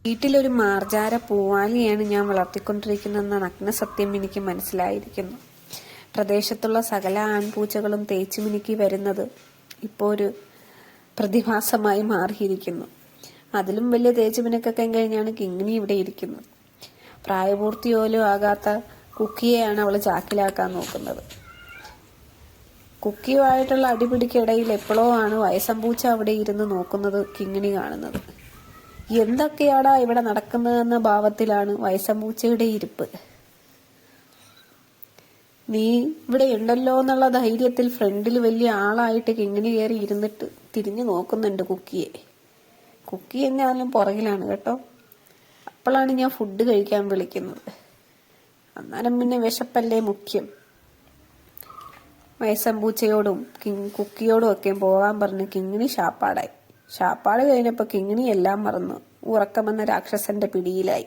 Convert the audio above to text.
വീട്ടിലൊരു മാർജാര പൂവാലിയാണ് ഞാൻ വളർത്തിക്കൊണ്ടിരിക്കുന്നതെന്ന നഗ്ന സത്യം എനിക്ക് മനസ്സിലായിരിക്കുന്നു. പ്രദേശത്തുള്ള സകല ആൺപൂച്ചകളും തേച്ചുമിനുക്കി വരുന്നത് ഇപ്പോൾ ഒരു പ്രതിഭാസമായി മാറിയിരിക്കുന്നു. അതിലും വലിയ തേച്ചുമിനുക്കൊക്കെ കഴിഞ്ഞാണ് കിങ്ങിണി ഇവിടെ ഇരിക്കുന്നത്. പ്രായപൂർത്തി പോലും ആകാത്ത കുക്കിയെയാണ് അവൾ ചാക്കിലാക്കാൻ നോക്കുന്നത്. കുക്കിയുമായിട്ടുള്ള അടിപിടിക്കിടയിൽ എപ്പോഴോ ആണ് വയസ്സമ്പൂച്ച അവിടെ ഇരുന്ന് നോക്കുന്നത് കിങ്ങിണി കാണുന്നത്. എന്തൊക്കെയാടാ ഇവിടെ നടക്കുന്നതെന്ന ഭാവത്തിലാണ് വയസ്സമ്പൂച്ചയുടെ ഇരിപ്പ്. നീ ഇവിടെ ഉണ്ടല്ലോ എന്നുള്ള ധൈര്യത്തിൽ ഫ്രണ്ടിൽ വലിയ ആളായിട്ട് കിങ്ങിണി കയറി ഇരുന്നിട്ട് തിരിഞ്ഞു നോക്കുന്നുണ്ട് കുക്കിയെ. കുക്കി എന്നാലും പുറകിലാണ് കേട്ടോ. അപ്പോഴാണ് ഞാൻ ഫുഡ് കഴിക്കാൻ വിളിക്കുന്നത്. അന്നേരം പിന്നെ വിശപ്പല്ലേ മുഖ്യം. വയസ്സമ്പൂച്ചയോടും കുക്കിയോടും ഒക്കെ പോകാൻ പറഞ്ഞ് കിങ്ങിണി ശാപ്പാടായി. ശാപ്പാട് കഴിഞ്ഞപ്പോൾ കിങ്ങിണി എല്ലാം മറന്നു ഉറക്കമെന്ന രാക്ഷസന്റെ പിടിയിലായി.